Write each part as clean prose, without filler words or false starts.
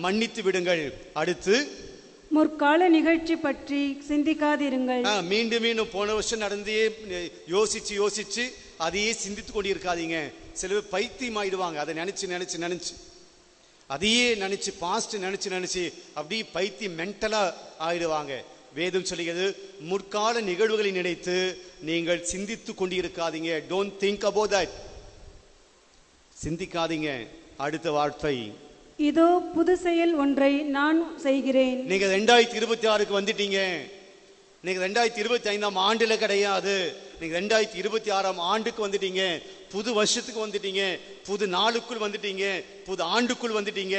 மன்னித்து விடுங்கள். அடுத்து, முற்கால நிகழ்ச்சி பற்றி சிந்திக்காதிருங்கள். மீண்டும் மீண்டும் போன வருஷம் நடந்தே யோசிச்சு அதையே சிந்தித்து கொண்டு இருக்காதீங்க. சில பேர் பைத்தியம் ஆயிடுவாங்க. அதை நினைச்சு அதையே நினைச்சு பாஸ்ட் நினைச்சு அப்படி பைத்தியம் மென்டலா ஆயிடுவாங்க. வேதம் சொல்லுகிறது, முற்கால நிகழ்வுகளை நினைத்து நீங்கள் சிந்தித்து கொண்டு இருக்காதீங்க. Don't think about that. சிந்திக்காதீங்க. அடுத்த வார்த்தை, இதோ புது செயல் ஒன்றை நான் செய்கிறேன். நீங்க 2026க்கு வந்துட்டீங்க. நீங்க 2025ஆம் ஆண்டுல கிடையாது. நீங்க 2026ஆம் ஆண்டுக்கு வந்துட்டீங்க. புது வருஷத்துக்கு வந்துட்டீங்க. புது நாளுக்குள் வந்துட்டீங்க. புது ஆண்டுக்குள் வந்துட்டீங்க.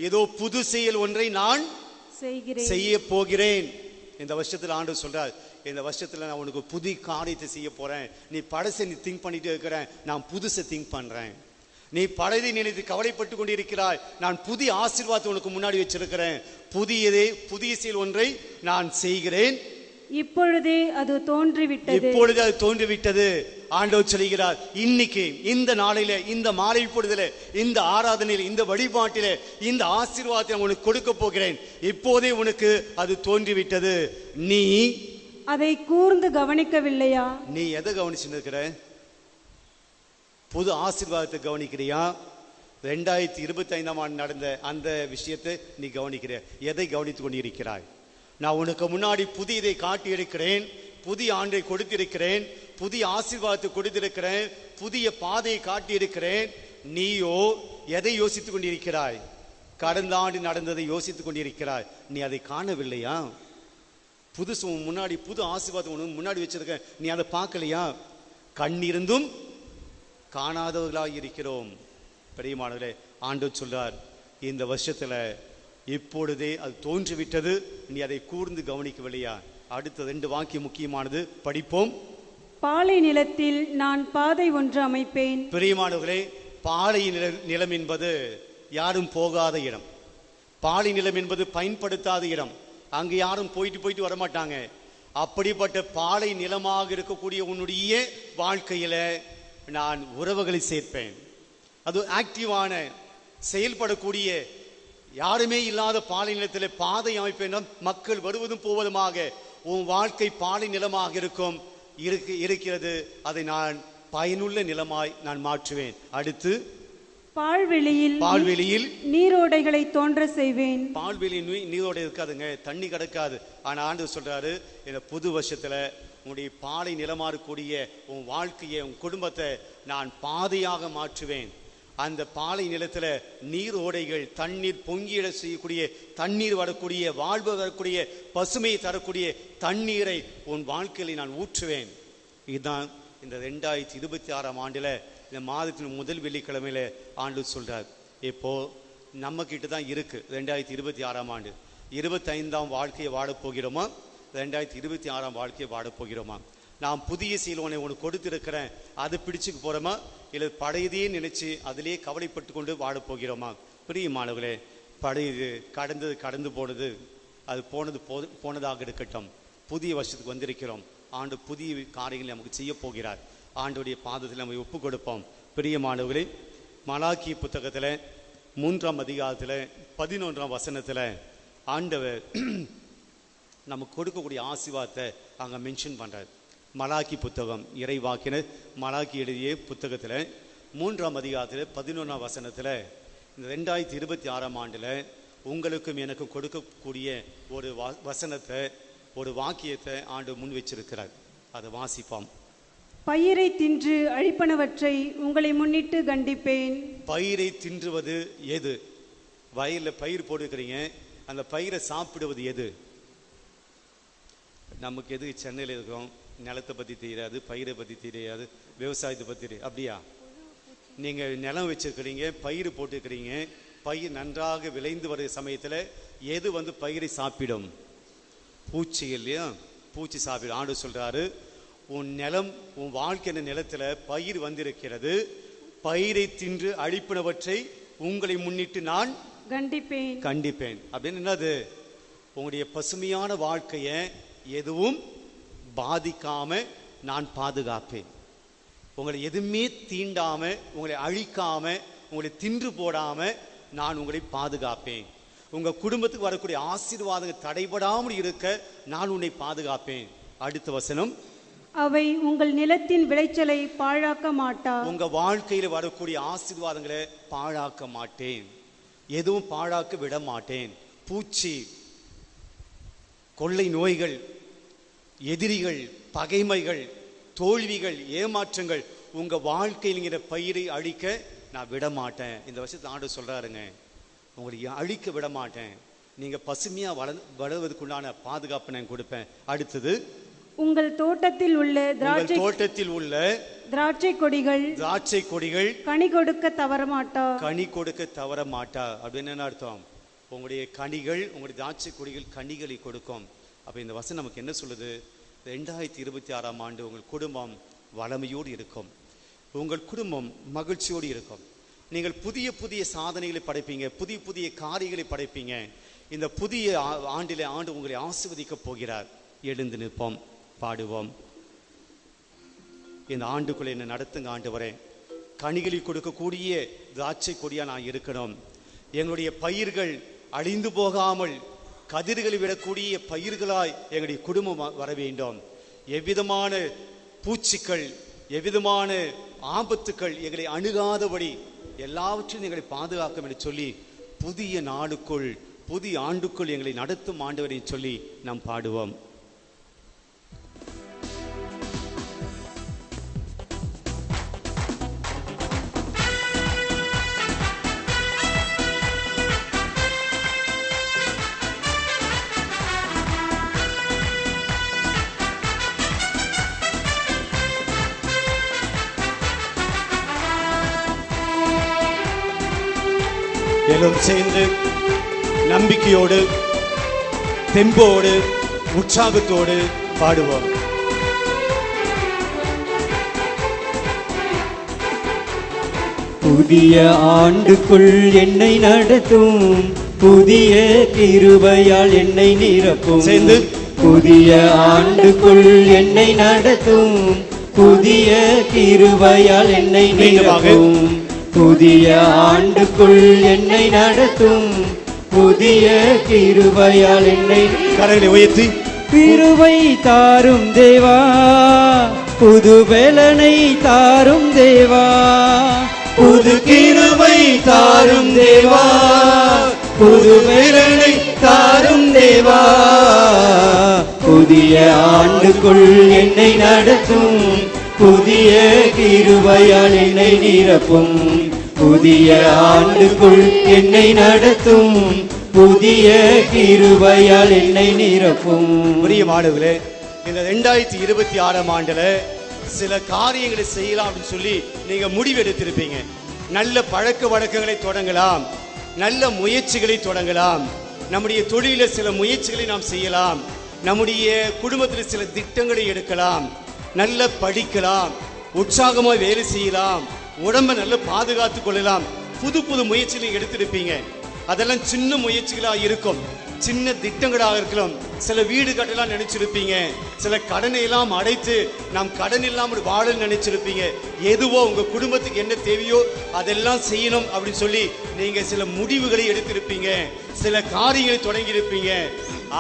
ஏதோ புது செயல் ஒன்றை நான் செய்ய போகிறேன். இந்த வருஷத்துல ஆண்டு சொல்றார், இந்த வருஷத்துல நான் உனக்கு புது காரியத்தை செய்ய போறேன். நீ பழசை நீ திங்க் பண்ணிட்டு இருக்கிற, நான் புதுசை திங்க் பண்றேன். நீ பழையதை நினைத்து கவலைப்பட்டு கொண்டிருக்கிறாய், நான் புதிய ஆசீர்வாதத்தை உனக்கு முன்னாடி வச்சிருக்கிறேன். புதிய செயல் ஒன்றை நான் செய்கிறேன். இப்பொழுதே அது தோன்றிவிட்டது. ஆண்டவர் சொல்கிறார், இன்னைக்கு இந்த நாளில, இந்த மாலை பொழுதுல, இந்த ஆராதனையில், இந்த வழிபாட்டில, இந்த ஆசீர்வாதத்தை உனக்கு கொடுக்க போகிறேன். இப்போதே உனக்கு அது தோன்றிவிட்டது. நீ அதை கூர்ந்து கவனிக்கவில்லையா? நீ எதை கவனிச்சுட்டு இருக்கிற? புது ஆசீர்வாதத்தை கவனிக்கிறியா? 2025ஆம் ஆண்டு நடந்த அந்த விஷயத்தை நீ கவனிக்கிற? எதை கவனித்துக் கொண்டிருக்கிறாய்? நான் உனக்கு முன்னாடி புதியதை காட்டி இருக்கிறேன். புதிய ஆண்டை கொடுத்திருக்கிறேன். புதிய ஆசீர்வாதத்தை கொடுத்திருக்கிறேன். புதிய பாதையை காட்டி இருக்கிறேன். நீயோ எதை யோசித்துக் கொண்டிருக்கிறாய்? கடந்த ஆண்டு நடந்ததை யோசித்துக் கொண்டிருக்கிறாய். நீ அதை காணவில்லையா? புதுசு முன்னாடி, புது ஆசீர்வாதம் உனக்கு முன்னாடி வச்சிருக்க, நீ அதை பார்க்கலையா? கண்ணிருந்தும் காணாதவர்களாக இருக்கிறோம். பிரியமானவர்களே, ஆண்டவர் சொல்றார், இந்த வருஷத்துல இப்பொழுதே அது தோன்றிவிட்டது. நீ அதை கூர்ந்து கவனிக்கவில்லையா? அடுத்த 2 வாக்கியம் முக்கியமானது, படிப்போம். பாலை நிலத்தில் நான் பாதை ஒன்று அமைப்பேன். பிரியமானவர்களே, பாலை நிலம் என்பது யாரும் போகாத இடம். பாலை நிலம் என்பது பயன்படுத்தாத இடம். அங்கு யாரும் போயிட்டு வரமாட்டாங்க. அப்படிப்பட்ட பாலை நிலமாக இருக்கக்கூடிய உன்னுடைய வாழ்க்கையில நான் உறவுகளை சேர்ப்பேன். அது ஆக்டிவான, செயல்படக்கூடிய, யாருமே இல்லாத பாலை நிலத்தில் பாதை அமைப்பேன். மக்கள் வருவதும் போவதுமாக உன் வாழ்க்கை பாலை நிலமாக இருக்கிறது. அதை நான் பயனுள்ள நிலமாய் நான் மாற்றுவேன். அடுத்து, பால்வெளியில் நீரோடைகளை தோன்ற செய்வேன். பால்வெளியில் நீரோடை இருக்காதுங்க, தண்ணி கிடக்காது. ஆனா ஆண்டவர் சொல்றாரு, இந்த புது வருஷத்துல உன்னுடைய பாலை நிலமா இருக்கக்கூடிய உன் வாழ்க்கையை, உன் குடும்பத்தை நான் பாதையாக மாற்றுவேன். அந்த பாலை நிலத்துல நீர் ஓடைகள், தண்ணீர் பொங்கிட செய்யக்கூடிய, தண்ணீர் வரக்கூடிய, வாழ்வு வரக்கூடிய, பசுமையை தரக்கூடிய தண்ணீரை உன் வாழ்க்கையில நான் ஊற்றுவேன். இதுதான் இந்த 2026ஆம் ஆண்டுல, இந்த மாதத்தின் முதல் வெள்ளிக்கிழமையில ஆண்டு சொல்றார். இப்போ நம்ம கிட்ட தான் இருக்கு 2026ஆம் ஆண்டு. 25ஆம் வாழ்க்கையை வாழப்போகிறோமா? 2026ஆம் வாழ்க்கையை வாழப்போகிறோமா? நான் புதிய சீலோனை உனக்கு கொடுத்திருக்கிறேன், அது பிடிச்சுக்கு போறோமா? இல்லை பழையதையே நினைச்சு அதிலே கவலைப்பட்டு கொண்டு வாழப்போகிறோமா? பிரியமானவர்களே, பழையது கடந்து போனது, அது போனதாக இருக்கட்டும். புதிய வருஷத்துக்கு வந்திருக்கிறோம். ஆண்டு புதிய காரியங்களை நமக்கு செய்ய போகிறார். ஆண்டுடைய பாதத்தில் நம்ம ஒப்பு கொடுப்போம். பிரியமானவர்களே, மலாக்கி புத்தகத்தில் 3ஆம் அதிகாரத்தில் 11ஆம் வசனத்தில் ஆண்டவர் நமக்கு கொடுக்கக்கூடிய ஆசீர்வாதத்தை அங்கே மென்ஷன் பண்ணுறார். மலாக்கி புத்தகம், இறைவாக்கினர் மலாக்கி எழுதிய புத்தகத்தில் 3ஆம் அதிகாரத்தில் 11ஆம் வசனத்தில் இந்த 2026ஆம் ஆண்டில் உங்களுக்கும் எனக்கும் கொடுக்கக்கூடிய ஒரு வசனத்தை, ஒரு வாக்கியத்தை ஆண்டு முன் வச்சிருக்கிறார். அதை வாசிப்போம். பயிரை தின்று அழிப்பனவற்றை உங்களை முன்னிட்டு கண்டிப்பேன். பயிரை தின்றுவது எது? வயலில் பயிர் போட்டுக்கிறீங்க, அந்த பயிரை சாப்பிடுவது எது? நமக்கு எது சென்னையில் இருக்கிறோம், நிலத்தை பற்றி தெரியாது, பயிரை பற்றி தெரியாது, விவசாயத்தை பற்றி தெரியாது. அப்படியா? நீங்கள் நிலம் வச்சுருக்கிறீங்க, பயிர் போட்டுக்கிறீங்க, பயிர் நன்றாக விளைந்து வர சமயத்தில் எது பயிரை சாப்பிடும்? பூச்சி இல்லையா? பூச்சி சாப்பிடும். ஆண்டு சொல்கிறாரு, உன் நிலம், உன் வாழ்க்கை நிலத்தில் பயிர் வந்திருக்கிறது, பயிரை தின்று அழிப்பினவற்றை உங்களை முன்னிட்டு நான் கண்டிப்பேன். அப்படின்னு என்னது? உங்களுடைய பசுமையான வாழ்க்கையை எதுவும் பாதிக்காம நான் பாதுகாப்பேன். உங்களை எதுவுமே தீண்டாம, உங்களை அழிக்காம, உங்களை தின்று போடாம நான் உங்களை பாதுகாப்பேன். உங்க குடும்பத்துக்கு வரக்கூடிய ஆசீர்வாதங்கள் தடைபடாமல் இருக்க நான் உன்னை பாதுகாப்பேன். அடுத்த வசனம், அவை உங்கள் நிலத்தின் விளைச்சலை பாழாக்க மாட்டா. உங்க வாழ்க்கையில வரக்கூடிய ஆசீர்வாதங்களை பாழாக்க மாட்டேன், எதுவும் பாழாக்க விட மாட்டேன். பூச்சி, கொள்ளை நோய்கள், எதிரிகள், பகைமைகள், தோல்விகள், ஏமாற்றங்கள் உங்க வாழ்க்கையில்ங்கிற பயிரை அழிக்க நான் விட மாட்டேன். இந்த வருஷத்துல ஆண்டு சொல்றாருங்க, உங்களுக்கு அழிக்க விட மாட்டேன், நீங்க பசுமையா வளர்வதற்குண்டான பாதுகாப்பு நான் கொடுப்பேன். அடுத்தது, உங்கள் தோட்டத்தில் உள்ள திராட்சை கொடிகள் கனி கொடுக்க தவற மாட்டா. அப்படின்னு என்ன அர்த்தம்? உங்களுடைய கனிகள், உங்களுடைய திராட்சை கொடிகள் கனிகளை கொடுக்கும். அப்ப இந்த வசனம் நமக்கு என்ன சொல்லுது? 2026ஆம் ஆண்டு உங்கள் குடும்பம் வளமையோடு இருக்கும், உங்கள் குடும்பம் மகிழ்ச்சியோடு இருக்கும். நீங்கள் புதிய புதிய சாதனைகளை படைப்பீங்க, புதிய புதிய காரியங்களை படைப்பீங்க. இந்த புதிய ஆண்டிலே ஆண்டு உங்களை ஆசீர்வதிக்க போகிறார். எழுந்து நிற்போம், பாடுவோம். இந்த ஆண்டுக்குள்ளே என்ன நடத்துங்க ஆண்டவரே. கனிகளை கொடுக்கக்கூடிய திராட்சை கொடியா நான் இருக்கணும். எங்களுடைய பயிர்கள் அழிந்து போகாமல் கதிர்களை விடக்கூடிய பயிர்களாய் எங்களுடைய குடும்பம் வர வேண்டும். எவ்விதமான பூச்சிகள், எவ்விதமான ஆபத்துக்கள் எங்களை அணுகாதபடி எல்லாவற்றையும் எங்களை பாதுகாக்கும் என்று சொல்லி புதிய நாளுக்குள், புதிய ஆண்டுக்குள் எங்களை நடத்தும் ஆண்டவரை சொல்லி நாம் பாடுவோம். எல்லோரும் சேர்ந்து நம்பிக்கையோடு, தெம்போடு, உற்சாகத்தோடு பாடுவோம். புதிய ஆண்டுக்குள் என்னை நடத்தும், புதிய கிருபையால் என்னை நிரப்பும். சேர்ந்து, புதிய ஆண்டுக்குள் என்னை நடத்தும், புதிய கிருபையால் என்னை நிரப்பும். புதிய ஆண்டுக்குள் என்னை நடத்தும், புதிய கிருபையால் என்னை. கரங்களை உயர்த்தி, கிருபை தாரும் தேவா, புது பலனை தாரும் தேவா, புது கிருபை தாரும் தேவா, புது பலனை தாரும் தேவா. புதிய ஆண்டுக்குள் என்னை நடத்தும், புதிய கிருபையால் என்னை நிரப்பும். புதிய ஆண்டுக்குள் என்னை நடத்தும், புதிய கிருபையால் என்னை நிரப்பும். பிரியமானவர்களே, இந்த 2026ஆம் ஆண்டுல சில காரியங்களை செய்யலாம் அப்படின்னு சொல்லி நீங்க முடிவெடுத்திருப்பீங்க. நல்ல பழக்க வழக்கங்களை தொடங்கலாம், நல்ல முயற்சிகளை தொடங்கலாம், நம்முடைய தொழில சில முயற்சிகளை நாம் செய்யலாம், நம்முடைய குடும்பத்தில் சில திட்டங்களை எடுக்கலாம், நல்ல படிக்கலாம், உற்சாகமாக வேலை செய்யலாம், உடம்பை நல்ல பாதுகாத்து கொள்ளலாம். புது புது முயற்சிகளை எடுத்திருப்பீங்க. அதெல்லாம் சின்ன முயற்சிகளா இருக்கும், சின்ன திட்டங்களாக இருக்கலாம். சில வீடு கட்டலாம் நினைச்சிருப்பீங்க, சில கடனை எல்லாம் அடைத்து நாம் கடன் இல்லாமல் வாழ நினைச்சிருப்பீங்க. எதுவோ உங்க குடும்பத்துக்கு என்ன தேவையோ அதெல்லாம் செய்யணும் அப்படின்னு சொல்லி நீங்க சில முடிவுகளை எடுத்திருப்பீங்க, சில காரியங்களை தொடங்கி இருப்பீங்க.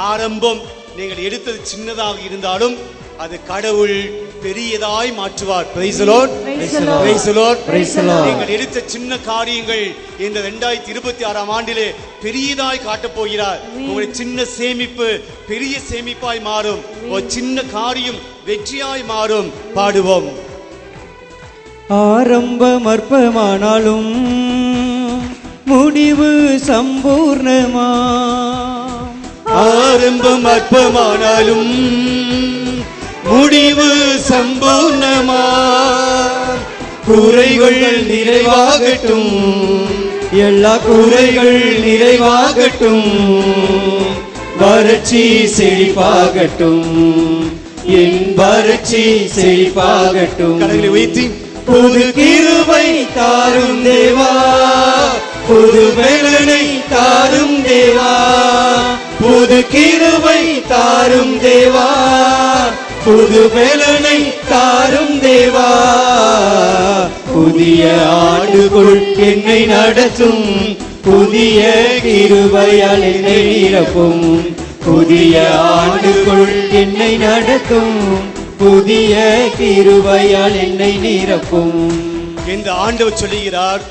ஆரம்பம் நீங்கள் எடுத்தது சின்னதாக இருந்தாலும் அது கடவுள் பெரியதாய் மாற்றுவார். Praise the Lord. Praise the Lord. Praise the Lord. Praise the Lord. நீங்கள் எடுத்த சின்ன காரியங்கள் இந்த 2026ஆம் ஆண்டிலே பெரியதாய் காட்டப் போகிறார். உங்களுடைய சின்ன சேமிப்பு பெரிய சேமிப்பாய் மாறும், ஒரு சின்ன காரியம் வெற்றியாய் மாறும். பாடுவோம். ஆரம்பம் அற்பமானாலும் முடிவு சம்பூர்ணமா. ஆரம்பம் அற்பமானாலும் முடிவு சம்பூர்ணமா. குறைகள் நிறைவாகட்டும், எல்லா குறைகள் நிறைவாகட்டும். வறட்சி செழிப்பாகட்டும், என் வறட்சி செழிப்பாகட்டும். கரங்களை உயர்த்தி, புது கிருபை தாரும் தேவா, புது பலனை தாரும் தேவா, புது கிருபை தாரும் தேவா, புது பலனை தாரும் தேவா. புதிய ஆண்டுக்குள் என்னை நடத்தும், புதிய கிருபையால் என்னை நிரப்பும். புதிய ஆண்டுக்குள் என்னை நடத்தும். புதிய கிருபையால் என்னை நிரப்பும். இந்த ஆண்டவர் சொல்லுகிறார்,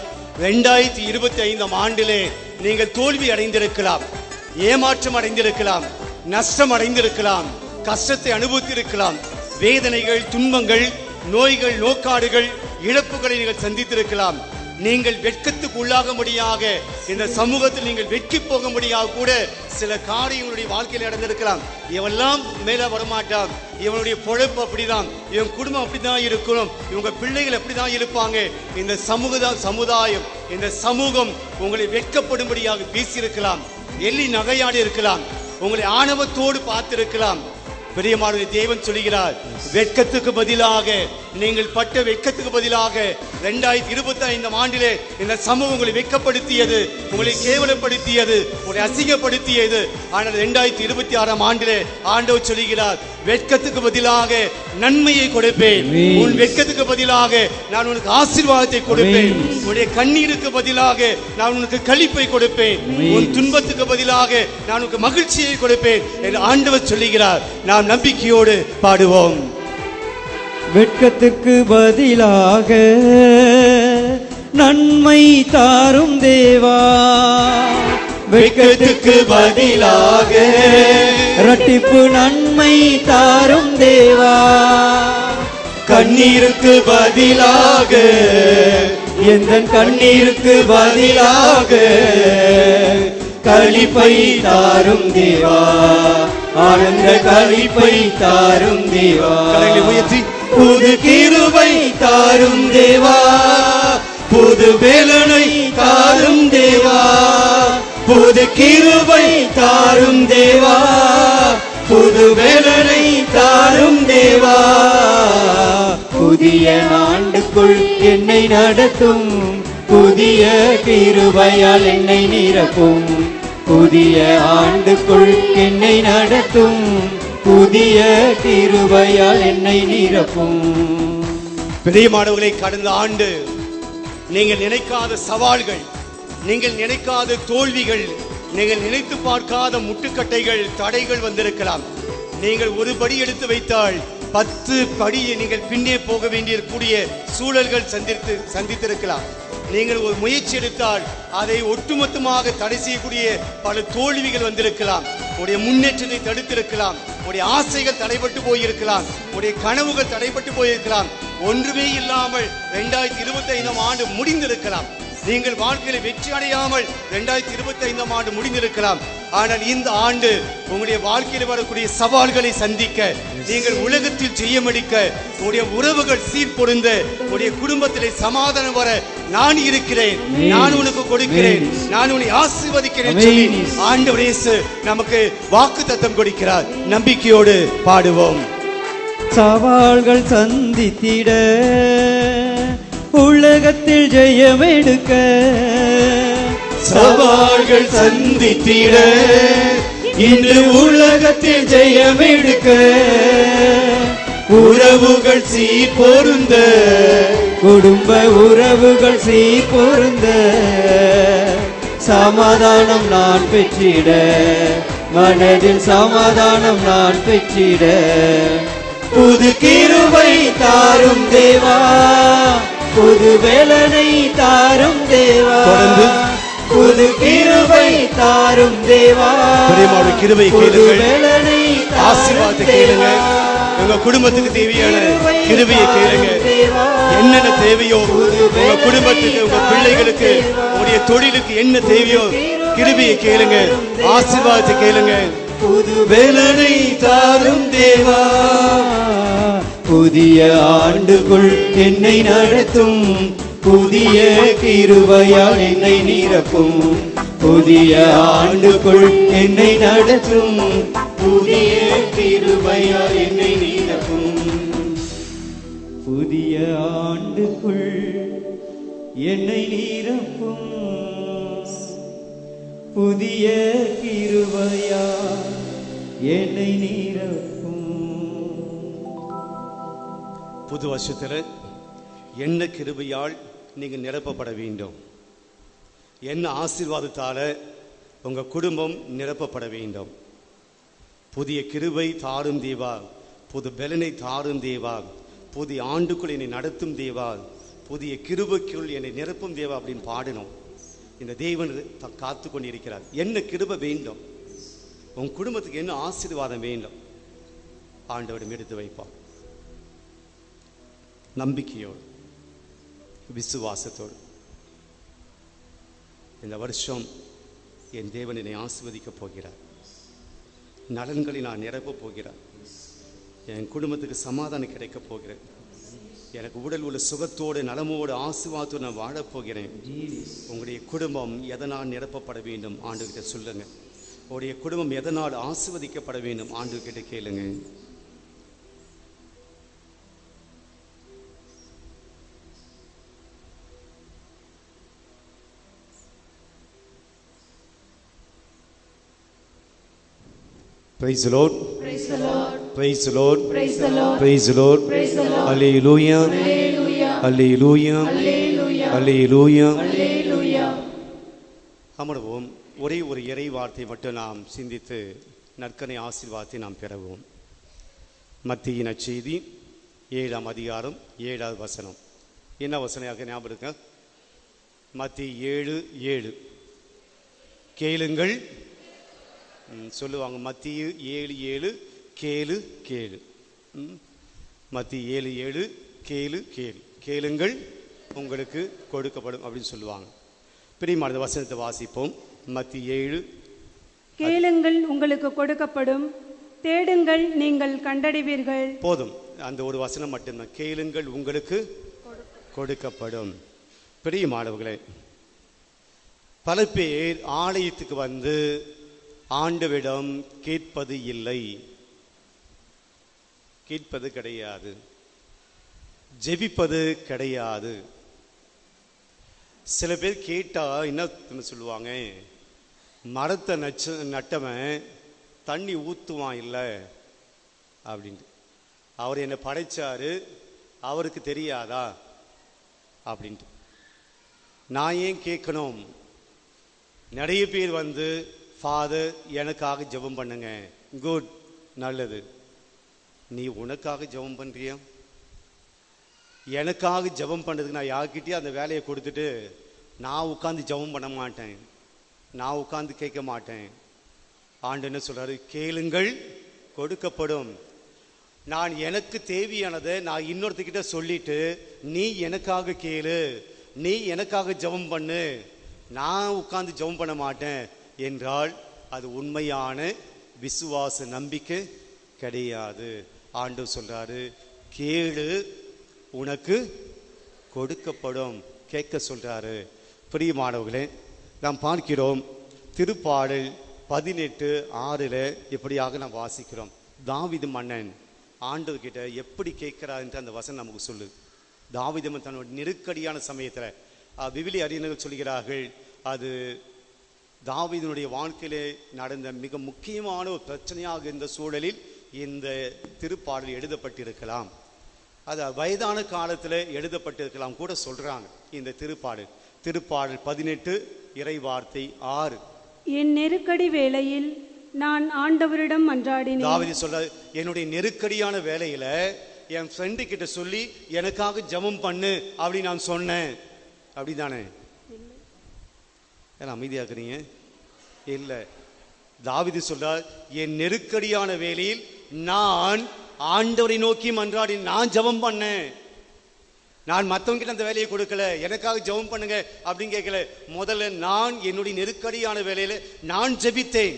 2025 ஆண்டிலே நீங்கள் தோல்வி அடைந்திருக்கலாம், ஏமாற்றம் அடைந்திருக்கலாம், நஷ்டம் அடைந்திருக்கலாம், கஷ்டத்தை அனுபவித்திருக்கலாம், வேதனைகள், துன்பங்கள், நோய்கள், நோக்காடுகள், இழப்புகளை நீங்கள் சந்தித்திருக்கலாம். நீங்கள் வெட்கத்துக்கு உள்ளாக முடியாக, இந்த சமூகத்தில் நீங்கள் வெட்கி போக முடியாக கூட சில காரியங்களுடைய வாழ்க்கையில் நடந்திருக்கலாம். இவெல்லாம் மேல வரமாட்டான், இவனுடைய பொழைப்பு அப்படிதான், இவன் குடும்பம் அப்படிதான் இருக்கணும், இவங்க பிள்ளைகள் அப்படிதான் இருப்பாங்க. இந்த சமுதாயம், இந்த சமூகம் உங்களை வெட்கப்படும்படியாக பேசியிருக்கலாம், எள்ளி நகையாடி இருக்கலாம், உங்களை ஆணவத்தோடு பார்த்திருக்கலாம். பிரியமானவர்களே, தேவன் சொல்கிறார், வெட்கத்துக்கு பதிலாக, நீங்கள் பட்ட வெட்கத்துக்கு பதிலாக 2025 ஆண்டிலே இந்த சமூகம் உங்களை வெட்கப்படுத்தியது, உங்களை கேவலப்படுத்தியது, உங்களை அசிங்கப்படுத்தியது. ஆனால் 2026 ஆண்டிலே ஆண்டவர் சொல்கிறார், வெட்கத்துக்கு பதிலாக நன்மையை கொடுப்பேன். உன் வெட்கத்துக்கு பதிலாக நான் உனக்கு ஆசீர்வாதத்தை கொடுப்பேன். உன்னுடைய கண்ணீருக்கு பதிலாக நான் உனக்கு களிப்பை கொடுப்பேன். உன் துன்பத்துக்கு பதிலாக நான் உனக்கு மகிழ்ச்சியை கொடுப்பேன் என்று ஆண்டவர் சொல்லுகிறார். நாம் நம்பிக்கையோடு பாடுவோம். வெட்கத்துக்கு பதிலாக நன்மை தாரும் தேவா. வெட்கத்துக்கு பதிலாக இரட்டிப்பு நன்மை தாரும் தேவா. கண்ணீருக்கு பதிலாக, எந்த கண்ணீருக்கு பதிலாக களிப்பை தாரும் தேவா. ஆனந்த களிப்பை தாரும் தேவா. உயர்த்தி புது கிருபை தாரும் தேவா. புது வேலனை தாரும் தேவா. புது கிருபை தாரும் தேவா. புது வேலனை தாரும் தேவா. புதிய ஆண்டுக்குள் என்னை நடத்தும். புதிய கிருபையால் என்னை நிரப்பும். புதிய ஆண்டுக்குள் என்னை நடத்தும். புதிய கிருபையால் என்னை நிரப்பும். பிரியமானவர்களை, கடந்த ஆண்டு நீங்கள் நினைக்காத சவால்கள், நீங்கள் நினைக்காத தோல்விகள், நீங்கள் நினைத்து பார்க்காத முட்டுக்கட்டைகள், தடைகள் வந்திருக்கலாம். நீங்கள் ஒரு படி எடுத்து வைத்தால் 10 படியை நீங்கள் பின்னே போக வேண்டிய சூழல்கள் சந்தித்திருக்கலாம். நீங்கள் ஒரு முயற்சி எடுத்தால் அதை ஒட்டுமொத்தமாக தடை செய்யக்கூடிய பல தோல்விகள் வந்திருக்கலாம். உடைய முன்னேற்றத்தை தடுத்திருக்கலாம். உடைய ஆசைகள் தடைபட்டு போயிருக்கலாம். உடைய கனவுகள் தடைபட்டு போயிருக்கலாம். ஒன்றுமே இல்லாமல் 2025 ஆண்டு முடிந்திருக்கலாம். நீங்கள் வாழ்க்கையில் வெற்றி அடையாமல் 2025 ஆண்டு முடிந்திருக்கலாம். ஆனால் இந்த ஆண்டு உங்களுடைய வாழ்க்கையில் வரக்கூடிய சவால்களை சந்திக்க, நீங்கள் உலகத்தில் ஜெயமளிக்க, உங்களுடைய உறவுகள் சீர்பொருந்த, உங்களுடைய குடும்பத்திலே சமாதானம் வர நான் இருக்கிறேன், நான் உனக்கு கொடுக்கிறேன், நான் உன்னை ஆசீர்வதிக்கிறேன் சொல்லி ஆண்டவர் இயேசு நமக்கு வாக்குத்தத்தம் கொடுக்கிறார். நம்பிக்கையோடு பாடுவோம். சவால்கள் சந்தித்திட, உலகத்தில் ஜெயம் எடுக்க. சவால்கள் சந்தித்திட, இன்று உலகத்தில் ஜெயம் எடுக்க. உறவுகள் சீர்பொருந்த, குடும்ப உறவுகள் சீர்பொருந்த. சமாதானம் நான் பெற்றிட, மனதில் சமாதானம் நான் பெற்றிட. புது கிருபை தாரும் தேவா. புது வேலனை தாரும் தேவா. புது கிருபை தாரும் தேவா. கிருபை கேளுங்க, ஆசீர்வாதத்தை கேளுங்க. உங்க குடும்பத்துக்கு தேவையான கிருபையை கேளுங்க. என்னென்ன தேவையோ உங்க குடும்பத்துக்கு, உங்க பிள்ளைகளுக்கு, உங்களுடைய தொழிலுக்கு என்ன தேவையோ கிருபையை கேளுங்க, ஆசீர்வாதத்தை கேளுங்க. புது வேலனை தாரும் தேவா. புதிய ஆண்டுக்குள் என்னை நடத்தும். புதிய கிருபையால் என்னை நிரப்பும். புதிய ஆண்டுக்குள் என்னை நடத்தும். புதிய கிருபையால் என்னை நிரப்பும். புதிய ஆண்டுக்குள் என்னை நிரப்பும். புதிய கிருபையால் என்னை நிரப்பும். புது வருஷத்துல என்ன கிருபையால் நீங்க நிரப்பப்பட வேண்டும். என்ன ஆசீர்வாதத்தால உங்க குடும்பம் நிரப்பப்பட வேண்டும். புதிய கிருபை தாரும் தேவா, புது பலனை தாரும் தேவா, புதிய ஆண்டுக்குள் என்னை நடத்தும் தேவா, புதிய கிருபைக்குள் என்னை நிரப்பும் தேவா அப்படின்னு பாடினோம். இந்த தேவன் காத்து கொண்டிருக்கிறார். என்ன கிருபை வேண்டும், உன் குடும்பத்துக்கு என்ன ஆசீர்வாதம் வேண்டும், ஆண்டவரிடம் எடுத்து வைப்பான். நம்பிக்கையோடு விசுவாசத்தோடு இந்த வருஷம் என் தேவன் என்னை ஆசீர்வதிக்கப் போகிறார், நலன்களை நான் நிரப்பப் போகிறார், என் குடும்பத்துக்கு சமாதானம் கிடைக்கப் போகிறேன், எனக்கு உடல் உள்ள சுகத்தோடு நலமோடு ஆசீர்வாதத்தோடு நான் வாழப்போகிறேன். உங்களுடைய குடும்பம் எதனால் நிரப்பப்பட வேண்டும் ஆண்டுகிட்ட சொல்லுங்க. உங்களுடைய குடும்பம் எதனால் ஆசீர்வதிக்கப்பட வேண்டும் ஆண்டுகிட்ட கேளுங்க. Praise the Lord. Praise the Lord. Praise the Lord. Praise the Lord. Praise the Lord. Praise the Lord. Hallelujah. Hallelujah. Hallelujah. Hallelujah. Hallelujah. Hallelujah. அமர்வோம். ஒரே ஒரு இறை வார்த்தை மட்டும் நாம் சிந்தித்து நற்கனை ஆசீர்வாதத்தை நாம் பெறுவோம். மத்திய நற்செய்தி 7ஆம் அதிகாரம் 7வது வசனம். என்ன வசனம் ஞாபகம் இருக்கா? மத்திய 7:7. கேளுங்கள் சொல்லுவாங்க. மத்திய 7:7 கேளு கேளு. மத்திய 7:7 கேளு கேளு. கேளுங்கள் உங்களுக்கு கொடுக்கப்படும் அப்படின்னு சொல்லுவாங்க. பிரியமான வசனத்தை வாசிப்போம். மத்திய 7. கேளுங்கள் உங்களுக்கு கொடுக்கப்படும், தேடுங்கள் நீங்கள் கண்டடைவீர்கள். போதும், அந்த ஒரு வசனம் மட்டும்தான். கேளுங்கள் உங்களுக்கு கொடுக்கப்படும். பிரியமானவர்களே, பல பேர் ஆலயத்துக்கு வந்து ஆண்டவரிடம் கேட்பது இல்லை, கேட்பது கிடையாது, ஜெபிப்பது கிடையாது. சில பேர் கேட்டா என்ன சொல்லுவாங்க, மரத்தை நட்டவன் தண்ணி ஊத்துவான் இல்லை அப்படின்ட்டு. அவர் என்னை படைச்சாரு, அவருக்கு தெரியாதா அப்படின்ட்டு. நான் ஏன் கேட்கணும்? நிறைய பேர் வந்து ஃபாதர் எனக்காக ஜெபம் பண்ணுங்க. குட், நல்லது. நீ உனக்காக ஜெபம் பண்றியா? எனக்காக ஜெபம் பண்ணுறதுக்கு நான் யார்கிட்டயும் அந்த வேலையை கொடுத்துட்டு நான் உட்காந்து ஜெபம் பண்ண மாட்டேன், நான் உட்காந்து கேட்க மாட்டேன். ஆண்டு என்ன சொல்றாரு? கேளுங்கள் கொடுக்கப்படும். நான் எனக்கு தேவையானதை நான் இன்னொருத்திக்கிட்ட சொல்லிட்டு நீ எனக்காக கேளு, நீ எனக்காக ஜெபம் பண்ணு, நான் உட்கார்ந்து ஜெபம் பண்ண மாட்டேன் என்றால் அது உண்மையான விசுவாச நம்பிக்கை கிடையாது. ஆண்டவர் சொல்றாரு, கேளு உனக்கு கொடுக்கப்படும். கேட்க சொல்றாரு. பிரியமானவர்களே, நாம் பார்க்கிறோம் திருப்பாடல் 18:6 இப்படியாக நாம் வாசிக்கிறோம். தாவீது மன்னன் ஆண்டவர் கிட்ட எப்படி கேட்கிறார் என்று அந்த வசனம் நமக்கு சொல்லு. தாவீது மன்னன் தன்னோட நெருக்கடியான சமயத்தில் விவிலிய அறிஞர்கள் சொல்கிறார்கள், அது தாவீதினுடைய வாழ்க்கையிலே நடந்த மிக முக்கியமான ஒரு பிரச்சனையாக இருந்த சூழலில் இந்த திருப்பாடல் எழுதப்பட்டிருக்கலாம். அது வயதான காலத்தில் எழுதப்பட்டிருக்கலாம் கூட சொல்றாங்க. இந்த திருப்பாடல் 18 இறை வார்த்தை 6. என் நெருக்கடி வேளையில் நான் ஆண்டவரிடம் மன்றாடினேன். தாவீது சொல்ற, என்னுடைய நெருக்கடியான வேலையில என் ஃப்ரெண்டு கிட்ட சொல்லி எனக்காக ஜெபம் பண்ணு அப்படி நான் சொன்னேன். அப்படிதானே? அமைதியாக்குறீங்க இல்ல. தாவீது சொல்றார், என் நெருக்கடியான வேளையில் நான் ஆண்டவரை நோக்கி மன்றாடி நான் ஜெபம் பண்ணேன். நான் மற்றவங்க கிட்ட அந்த வேலையை கொடுக்கல, எனக்காக ஜெபம் பண்ணுங்க அப்படின்னு கேட்கல. முதல்ல நான் என்னுடைய நெருக்கடியான வேலையில நான் ஜெபித்தேன்,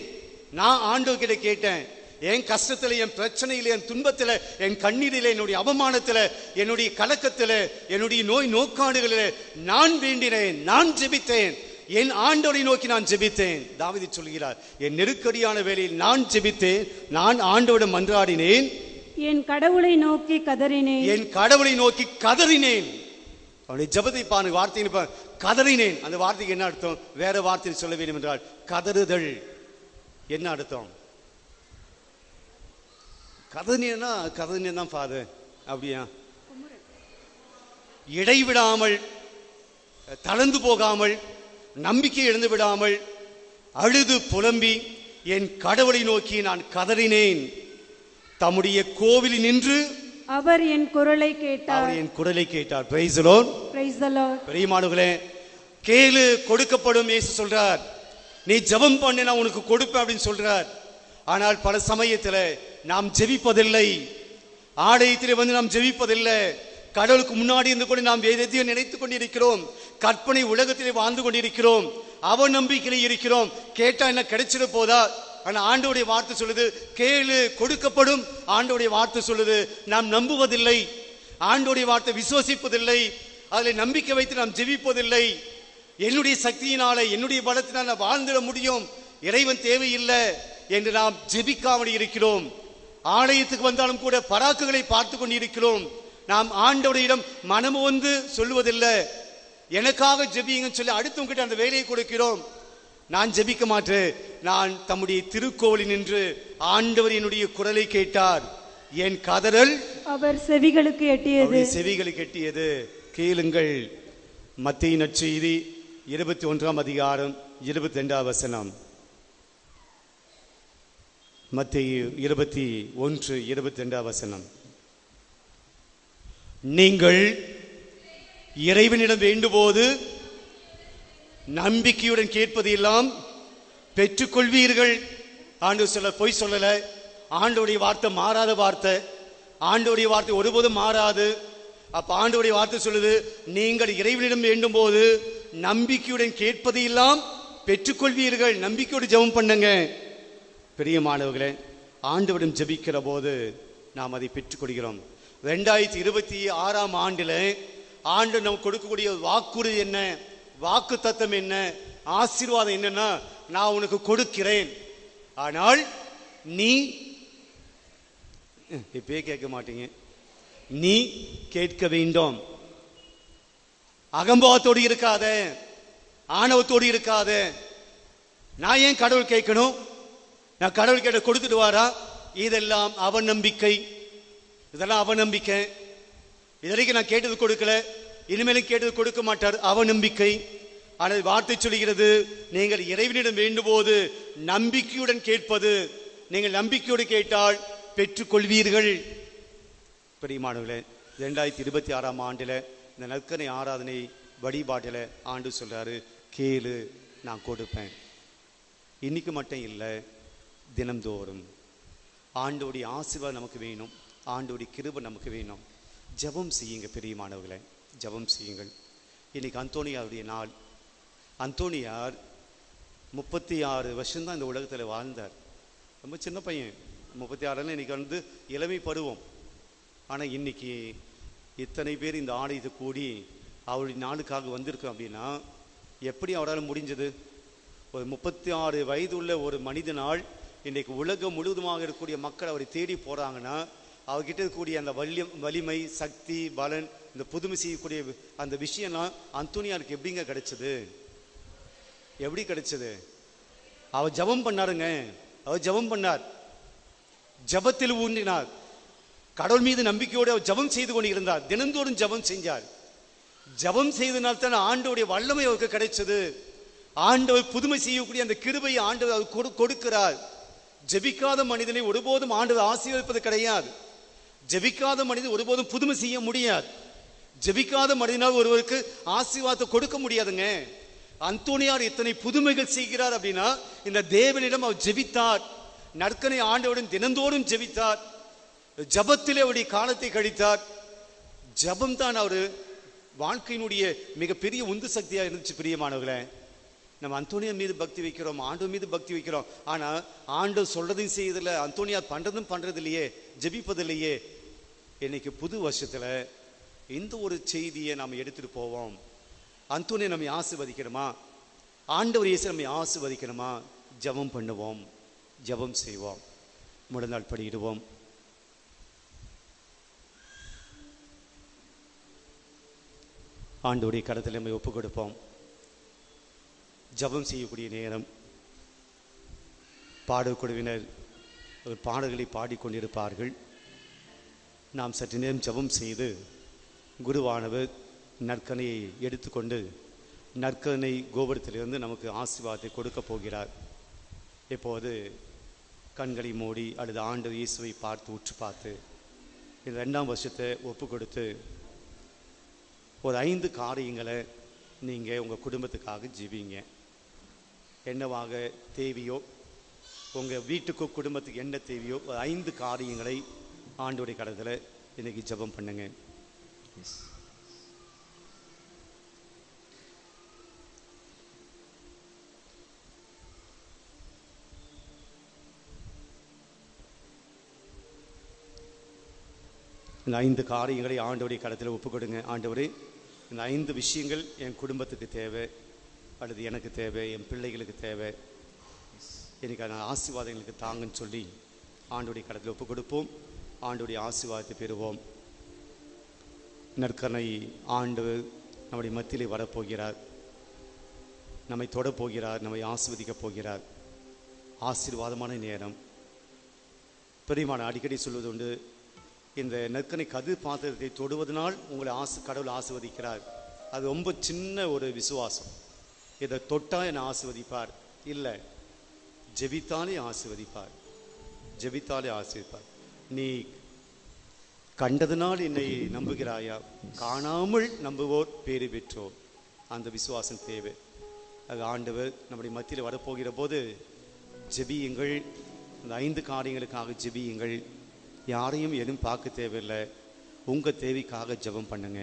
நான் ஆண்டவர் கிட்ட கேட்டேன். என் கஷ்டத்துல, என் பிரச்சனையில, என் துன்பத்துல, என் கண்ணீரில, என்னுடைய அவமானத்துல, என்னுடைய கலக்கத்துல, என்னுடைய நோய் நோக்காடுகளில நான் வேண்டினேன், நான் ஜெபித்தேன், என் ஆண்டவரை நோக்கி நான் ஜெபித்தேன். தாவீது சொல்கிறார், என் நெருக்கடியான வேளையில் நான் ஜெபித்தேன், நான் ஆண்டவரிடம் மன்றாடினேன், என் கடவுளை நோக்கி கதறினேன், என் கடவுளை நோக்கி கதறினேன். அவனுடைய ஜெபத்தை பாருங்க, வார்த்தை கதறினேன். அந்த வார்த்தைக்கு என்ன அர்த்தம்? வேற வார்த்தை சொல்ல வேண்டும் என்றால் கதறுதல். என்ன அர்த்தம்? கதறினா கதறினேன் தான் ஃபாதர் அப்படியா? இடைவிடாமல், தளர்ந்து போகாமல், நம்பிக்கை இழந்து விடாமல் அழுது புலம்பி என் கடவுளை நோக்கி நான் கதறினேன். தம்முடைய கோவிலில் நின்று அவர் என் குரலை கேட்டார். Praise the Lord. பிரியமானவர்களே, கேளு கொடுக்கப்படும் இயேசு சொல்றார். நீ ஜெபம் பண்ணு, நான் உனக்கு கொடுப்பேன் அப்படின்னு சொல்றார். ஆனால் பல சமயத்துல நாம் ஜெபிப்பதில்லை. ஆலயத்திலே வந்து நாம் ஜெபிப்பதில்லை. கடவுளுக்கு முன்னாடி இருந்து கொண்டு நாம் எதையும் நினைத்துக் கொண்டிருக்கிறோம். கற்பனை உலகத்திலே வாழ்ந்து கொண்டிருக்கிறோம். அவநம்பிக்கையிலே இருக்கிறோம். கேட்டா என்ன கிடைச்சிட போதா? ஆனா ஆண்டவருடைய வார்த்தை சொல்லுது, கேளு கொடுக்கப்படும். ஆண்டவருடைய வார்த்தை சொல்லுது, நாம் நம்புவதில்லை. ஆண்டவருடைய வார்த்தை விசுவசிப்பதில்லை. அதில் நம்பிக்கை வைத்து நாம் ஜெபிப்பதில்லை. என்னுடைய சக்தியினால, என்னுடைய பலத்தினால் நான் வாழ்ந்திட முடியும், இறைவன் தேவையில்லை என்று நாம் ஜெபிக்காமல் இருக்கிறோம். ஆலயத்துக்கு வந்தாலும் கூட பராக்குகளை பார்த்து கொண்டிருக்கிறோம். நாம் ஆண்டவரிடம் மனம் வந்து சொல்லுவதில்லை. எனக்காக ஜெபிங்கன்னு சொல்லி அடுத்தவங்கிட்ட அந்த வேலையை கொடுக்கிறோம். நான் ஜெபிக்க மாட்டேன். நான் தம்முடைய திருக்கோவிலில் நின்று ஆண்டவர் என்னுடைய குரலை கேட்டார். என் கதறல் அவர் செவிகளுக்கு எட்டியது. கேளுங்கள். மத்தேயு நற்செய்தி 21 அதிகாரம் 22 வசனம். மத்தேயு 21:22 வசனம். நீங்கள் இறைவனிடம் வேண்டும்போது நம்பிக்கையுடன் கேட்பது எல்லாம் பெற்றுக்கொள்வீர்கள். ஆண்டவர் பொய் சொல்லல. ஆண்டவருடைய வார்த்தை மாறாத வார்த்தை. ஆண்டவருடைய வார்த்தை ஒருபோதும் மாறாது. அப்ப ஆண்டவருடைய வார்த்தை சொல்லுது, நீங்கள் இறைவனிடம் வேண்டும் போது நம்பிக்கையுடன் கேட்பது எல்லாம் பெற்றுக்கொள்வீர்கள். நம்பிக்கையோடு ஜெபம் பண்ணுங்க. பிரியமானவர்களே, ஆண்டவரிடம் ஜெபிக்கிற போது நாம் அதை பெற்றுக்கொள்கிறோம். 2026 ஆண்டில் ஆண்டு நமக்கு கொடுக்கக்கூடிய வாக்குறுதி என்ன, வாக்கு தத்தம் என்ன, ஆசீர்வாதம் என்னன்னா, நான் உனக்கு கொடுக்கிறேன், ஆனால் நீ இப்பயே கேட்க மாட்டீங்க, நீ கேட்க வேண்டும். அகம்பாவத்தோடு இருக்காத, ஆணவத்தோடு இருக்காத. நான் ஏன் கடவுள் கேட்கணும், நான் கடவுள் கேட்ட கொடுத்துடுவாரா? இதெல்லாம் அவநம்பிக்கை. இதெல்லாம் அவநம்பிக்கை. இதுவரைக்கும் நான் கேட்டது கொடுக்கல, இனிமேலும் கேட்டது கொடுக்க மாட்டார், அவநம்பிக்கை. ஆனால் வார்த்தை சொல்கிறது, நீங்கள் இறைவனிடம் வேண்டும்போது நம்பிக்கையுடன் கேட்பது. நீங்கள் நம்பிக்கையோடு கேட்டால் பெற்றுக்கொள்வீர்கள். பிரியமானவர்களே, 2026 ஆண்டில் இந்த நற்கனை ஆராதனை வழிபாட்டில் ஆண்டு சொல்றாரு, கேளு நான் கொடுப்பேன். இன்னைக்கு மட்டும் இல்லை, தினம்தோறும் ஆண்டோடைய ஆசீர்வாதம் நமக்கு வேணும், ஆண்டோடைய கிருபை நமக்கு வேணும். ஜெபம் செய்யுங்க பிரியமானவர்களே, ஜெபம் செய்யுங்கள். இன்னைக்கு அந்தோனியாருடைய நாள். அந்தோனியார் 36 வருஷம்தான் இந்த உலகத்தில் வாழ்ந்தார். ரொம்ப சின்ன பையன். 36 இன்னைக்கு வந்து இளமை பருவம். ஆனால் இன்னைக்கு இத்தனை பேர் இந்த ஆலயத்தை கூடி அவருடைய நாளுக்காக வந்திருக்கோம் அப்படின்னா எப்படி அவரால் முடிஞ்சது? ஒரு 36 வயது உள்ள ஒரு மனிதனால் இன்றைக்கு உலகம் முழுவதுமாக இருக்கக்கூடிய மக்கள் அவரை தேடி போகிறாங்கன்னா அவர்கிட்ட இருக்கக்கூடிய அந்த வலிமை, சக்தி, பலன், இந்த புதுமை செய்யக்கூடிய அந்த விஷயம்லாம் அந்தோனியாருக்கு எப்படிங்க கிடைச்சது? எப்படி கிடைச்சது? அவர் ஜெபம் பண்ணாருங்க. அவர் ஜெபம் பண்ணார், ஜெபத்தில் ஊன்றினார், கடவுள் மீது நம்பிக்கையோடு அவர் ஜெபம் செய்து கொண்டு இருந்தார். தினந்தோறும் ஜெபம் செஞ்சார். ஜெபம் செய்தனால்தான் ஆண்டவருடைய வல்லமை அவருக்கு கிடைச்சது. ஆண்டவர் புதுமை செய்யக்கூடிய அந்த கிருபையை ஆண்டவர் அவர் கொடுக்கிறார். ஜெபிக்காத மனிதனை ஒருபோதும் ஆண்டவர் ஆசீர்வதிப்பது கிடையாது. ஜெபிக்காத மனிதன் ஒருபோதும் புதுமை செய்ய முடியாது. ஜெபிக்காத மனிதனால் ஒருவருக்கு ஆசீர்வாதத்தை கொடுக்க முடியாதுங்க. அந்தோனியார் இத்தனை புதுமைகள் செய்கிறார் அப்படின்னா இந்த தேவனிடம் அவர் ஜெபித்தார். நற்கனை ஆண்டவருடன் தினந்தோறும் ஜெபித்தார். ஜபத்திலே அவருடைய காலத்தை கழித்தார். ஜபம் தான் அவர் வாழ்க்கையினுடைய மிகப்பெரிய உந்து சக்தியாக இருந்துச்சு. பிரியமானவர்களே, நம்ம அந்தோனியார் மீது பக்தி வைக்கிறோம், ஆண்டவர் மீது பக்தி வைக்கிறோம். ஆனால் ஆண்டவர் சொல்றதையும் செய்யறதில்லை, அந்தோனியார் பண்றது இல்லையே, ஜெபிப்பதில்லையே. இன்னைக்கு புது வருஷத்துல இந்த ஒரு செய்தியை நாம் எடுத்துட்டு போவோம். அந்தோனியார் நம்மை ஆசீர்வதிக்கணுமா? ஆண்டவர் இயேசு நம்மை ஆசீர்வதிக்கணுமா? ஜெபம் பண்ணுவோம், ஜெபம் செய்வோம், முழந்தாள் படியிடுவோம். ஆண்டவருடைய கரத்தில் நம்மை ஒப்புக் கொடுப்போம். ஜெபம் செய்யக்கூடிய நேரம். பாடக்குழுவினர் பாடல்களை பாடிக்கொண்டிருப்பார்கள். நாம் சற்று நேரம் ஜெபம் செய்து குருவானவர் நற்கனையை எடுத்துக்கொண்டு நற்கருணை கோபுரத்திலிருந்து நமக்கு ஆசீர்வாதத்தை கொடுக்க போகிறார். இப்போது கண்களை மூடி அல்லது ஆண்டவர் இயேசுவை பார்த்து உற்று பார்த்து இந்த 2ஆம் வருஷத்தை ஒப்பு கொடுத்து ஒரு 5 காரியங்களை நீங்கள் உங்கள் குடும்பத்துக்காக ஜெபிங்க. என்னவாக தேவையோ, உங்கள் வீட்டுக்கோ குடும்பத்துக்கு என்ன தேவையோ 5 காரியங்களை ஆண்டவருடைய கடத்தில் இன்னைக்கு ஜெபம் பண்ணுங்க. இந்த 5 காரியங்களை ஆண்டவருடைய கடத்தில் ஒப்பு கொடுங்க. ஆண்டவரே, இந்த 5 விஷயங்கள் என் குடும்பத்துக்கு தேவை, அல்லது எனக்கு தேவை, என் பிள்ளைகளுக்கு தேவை, எனக்கு அந்த ஆசீர்வாதங்களுக்கு தாங்கன்னு சொல்லி ஆண்டவருடைய கடத்தில் ஒப்பு கொடுப்போம். ஆண்டவருடைய ஆசீர்வாதத்தை பெறுவோம். நற்கருணை ஆண்டவர் நம்முடைய மத்தியிலே வரப்போகிறார், நம்மை தொடப்போகிறார், நம்மை ஆசீர்வதிக்கப் போகிறார். ஆசீர்வாதமான நேரம். பெரியமான அடிக்கடி சொல்வது உண்டு, இந்த நற்கருணை கதிர் பாத்திரத்தை தொடுவதனால் உங்களை கடவுள் ஆசீர்வதிக்கிறார். அது ரொம்ப சின்ன ஒரு விசுவாசம். இதை தொட்டால் என்னை ஆசீர்வதிப்பார் இல்லை, ஜெபித்தாலே ஆசீர்வதிப்பார், ஜெபித்தாலே ஆசீர்வதிப்பார். நீ கண்டதனால் என்னை நம்புகிறாயா? காணாமல் நம்புவோர் பேறு பெற்றோர். அந்த விசுவாசம் தேவை. அது ஆண்டவர் நம்முடைய மத்தியில் வரப்போகிற போது ஜெபியுங்கள். அந்த 5 காரியங்களுக்காக ஜெபியுங்கள். யாரையும் எதுவும் பார்க்க தேவையில்லை, உங்கள் தேவைக்காக ஜெபம் பண்ணுங்க.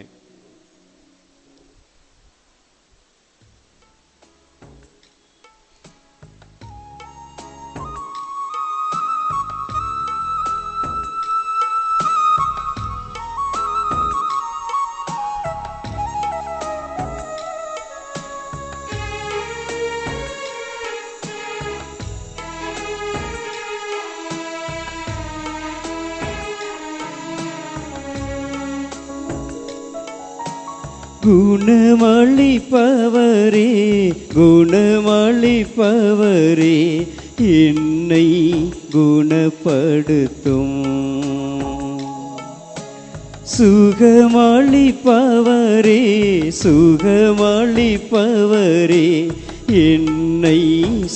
குணமளிப்பவரே, குணமளிப்பவரே, என்னை குணப்படுத்தும். சுகமளிப்பவரே, சுகமளிப்பவரே, என்னை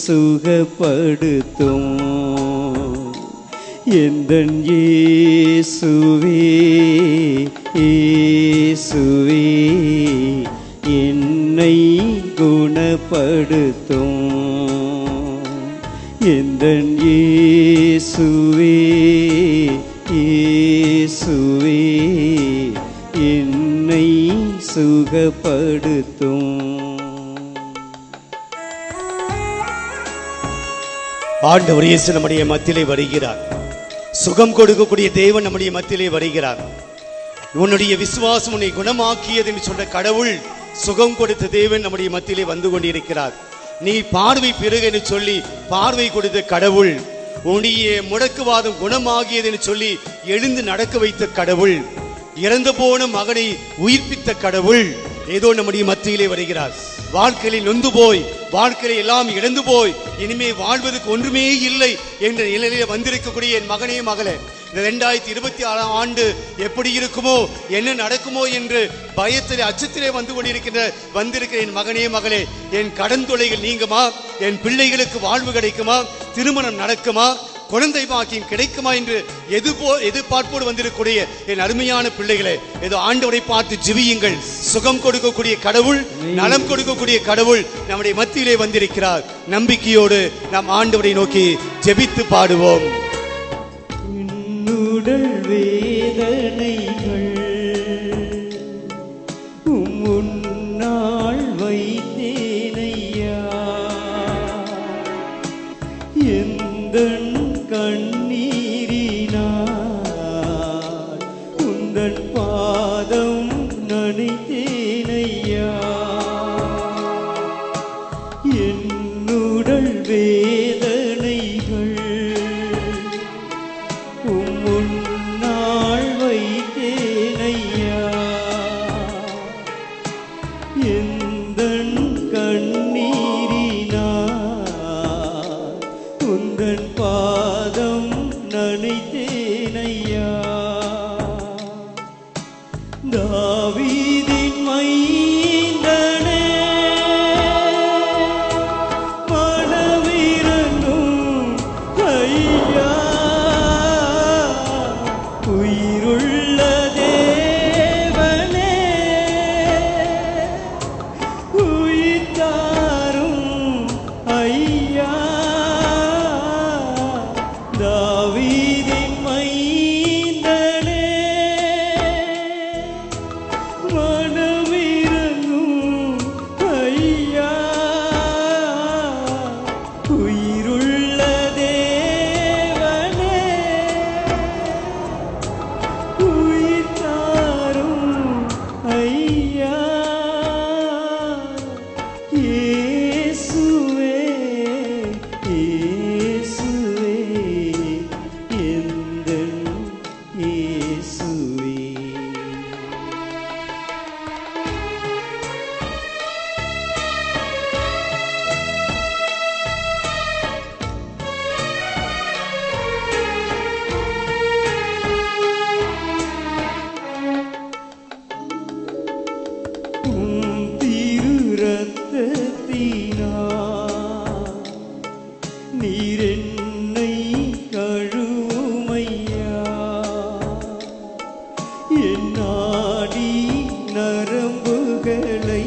சுகப்படுத்தும். எந்தன் இயேசுவே, இயேசுவே, என்னை குணப்படுத்தும். எந்தன் இயேசுவே, இயேசுவே, என்னை சுகப்படுத்தும். ஆண்டவர் இயேசு நம்முடைய மத்தியிலே வருகிறார். சுகம் கொடுக்கக்கூடிய தேவன் நம்முடைய மத்தியிலே வருகிறார். உன்னுடைய விசுவாசம் உன்னை குணமாக்கியது என்று சொன்ன கடவுள், சுகம் கொடுத்த தேவன் நம்முடைய மத்தியிலே வந்து கொண்டிருக்கிறார். நீ பார்வை பெறுக என்று சொல்லி பார்வை கொடுத்த கடவுள், உன்னுடைய முடக்குவாதம் குணமாகியது என்று சொல்லி எழுந்து நடக்க வைத்த கடவுள், இறந்து போன மகனை உயிர்ப்பித்த கடவுள் ஏதோ நம்முடைய மத்தியிலே வருகிறார். வாழ்க்கையில் நொந்து போய், வாழ்க்கையில எல்லாம் இழந்து போய், இனிமே வாழ்வதற்கு ஒன்றுமே இல்லை என்ற நிலையில வந்திருக்கக்கூடிய என் மகனே, மகளே, இந்த 2026 ஆண்டு எப்படி இருக்குமோ, என்ன நடக்குமோ என்று பயத்திலே அச்சத்திலே வந்திருக்கிற என் மகனே, மகளே, என் கடன் தொல்லைகள் நீங்குமா? என் பிள்ளைகளுக்கு வாழ்வு கிடைக்குமா? திருமணம் நடக்குமா? குழந்தை பாக்கியம் கிடைக்குமா என்று எதிர்பார்ப்போடு வந்திருக்கக்கூடிய என் அருமையான பிள்ளைகளே, ஏதோ ஆண்டவரை பார்த்து ஜெபியுங்கள். சுகம் கொடுக்கக்கூடிய கடவுள், நலம் கொடுக்கக்கூடிய கடவுள் நம்முடைய மத்தியிலே வந்திருக்கிறார். நம்பிக்கையோடு நாம் ஆண்டவரை நோக்கி ஜெபித்து பாடுவோம். உடல் வேதனைகள் முன்னால் வைத்தேனையா, எந்தன் கண்ணீரினால் உந்தன் பாதம் நனைத்தேனையா. என்னுடல் வேதனைகள் முன்னால் வைத்தேனையா, எந்தன் கண்ணீரினால் உந்தன் பாதம் நனைத்தேனையா. தாவீதின் மைந்தனே, நீரென்னை கழுவுமையா. என் நாடி நரம்புகளை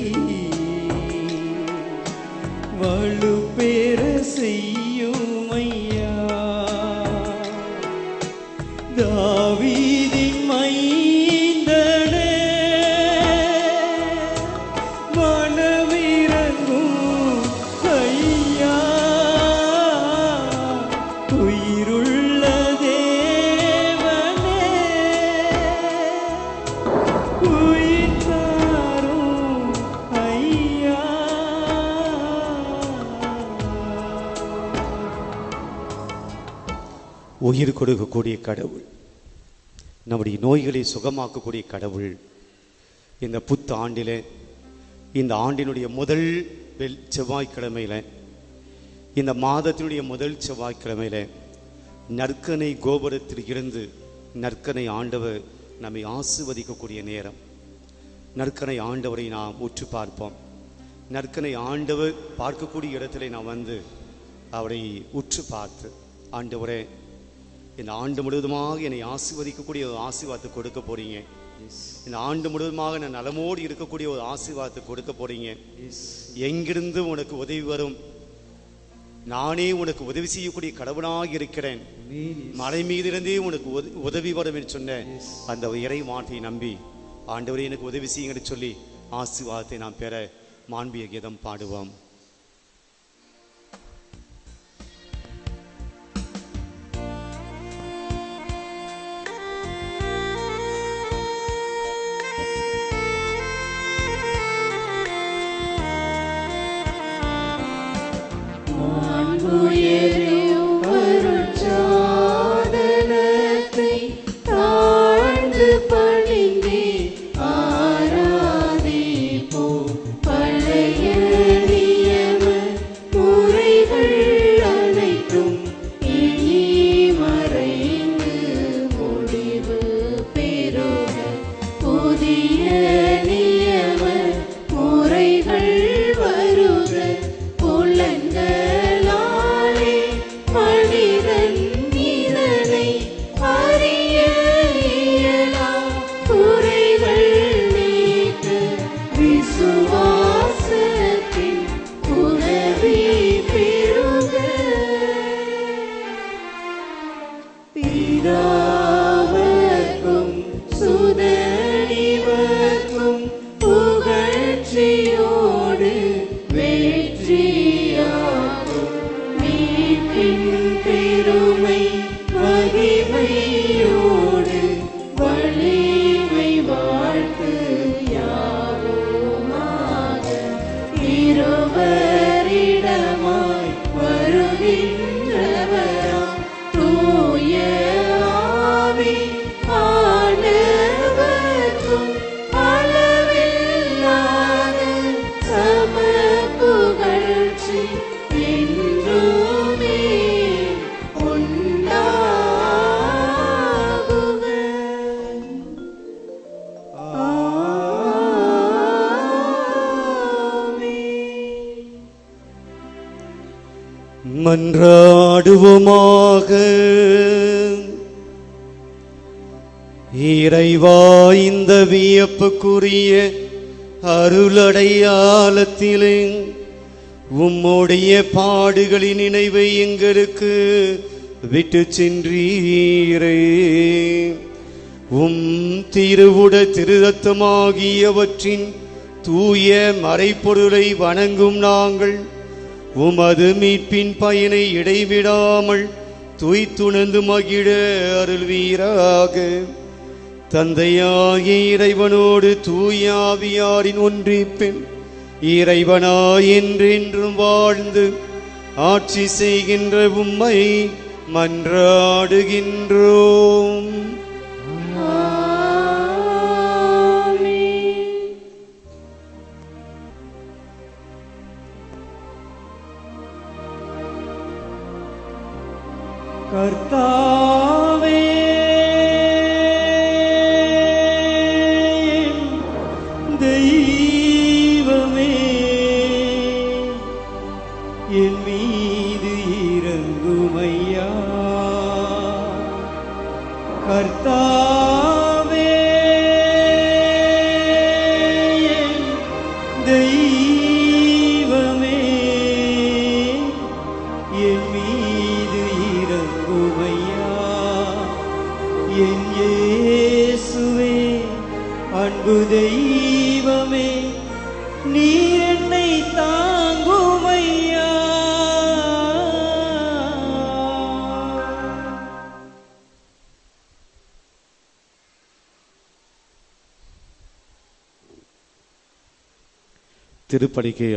வலுப்பெற செய்யுமையா. தாவீதின் மைந்தனே, மனமிரங்கும் ஐயா. உயிருள்ள தேவனே, உயிர் தாரும் ஐயா. உயிர் கொடுக்கக்கூடிய கடவுள், நம்முடைய நோய்களை சுகமாக்கக்கூடிய கடவுள், இந்த புத்த ஆண்டில், இந்த ஆண்டினுடைய முதல் செவ்வாய்க்கிழமையில், இந்த மாதத்தினுடைய முதல் செவ்வாய்க்கிழமையில் நற்கனை கோபுரத்தில் இருந்து நற்கனை ஆண்டவர் நம்மை ஆசீர்வதிக்கக்கூடிய நேரம். நற்கனை ஆண்டவரை நாம் உற்று பார்ப்போம். நற்கனை ஆண்டவர் பார்க்கக்கூடிய இடத்துல நான் வந்து அவரை உற்று பார்த்து, ஆண்டவரே இந்த ஆண்டு முழுவதுமாக என்னை ஆசீர்வதிக்கக்கூடிய ஒரு ஆசீர்வாதத்தை கொடுக்க போறீங்க. இந்த ஆண்டு முழுவதுமாக நான் நலமோடு இருக்கக்கூடிய ஒரு ஆசீர்வாதத்தை கொடுக்க போறீங்க. எங்கிருந்து உனக்கு உதவி வரும்? நானே உனக்கு உதவி செய்யக்கூடிய கடவுளாக இருக்கிறேன். மலை மீதிருந்தே உனக்கு உதவி வரும் என்று சொன்ன அந்த இறை வார்த்தையை நம்பி, ஆண்டவரே எனக்கு உதவி செய்யுங்கன்னு சொல்லி ஆசீர்வாதத்தை நாம் பெற மாண்பிய கீதம் பாடுவோம். உயரும் அருட்சாதனத்தை தாழ்ந்து பணிந்தே ஆராதிப்போம். பழைய நியம முறைகள் அனைத்தும் இனி மறைந்து முடிவு பெறுக. புதிய நியம முறைகள் வருக. புலன்களாலே மனிதன் இதனை அறிய இயலா. குறைகள் நீக்க விசுவாசத்தின் உதவி பெறுக. பிதாவர்க்கும் சுதனிவர்க்கும் புகழ்ச்சியோடு வெற்றியாகும். மீட்பின் பெருமை மகிமையோடு வலிமை வாழ்த்து யாவுமாக. இருவரிடமாய் வருகின்றவராம் தூய ஆவி ஆண்டவர்க்கும் அளவில்லாத சம புகழ்ச்சி என்றுமே உண்டாகுக. ஆமென். மன்றாடுவோமாக. இறைவா, இந்த வியப்புக்குரிய அருளடையாளத்திலே உம்முடைய பாடுகளின் நினைவை எங்களுக்கு விட்டு சென்றீரே. உம் திருவுட திருரத்தமாகியவற்றின் தூய மறைப்பொருளை வணங்கும் நாங்கள் உமது மீட்பின் பயனை இடைவிடாமல் துய்த்துணர்ந்து மகிழ அருள்வீராக. தந்தையாகிய இறைவனோடு தூயாவியாரின் ஒன்றிப்பின் இறைவனாய் என்றென்றும் வாழ்ந்து ஆட்சி செய்கின்ற உம்மை மன்றாடுகின்றோம். கர்த்தாவே, தெய்வமே, என் மீது இறங்கும். அன்பு தெய்வமே நீர் என்னை தாங்கும் ஐயா. திருப்பலிக்கு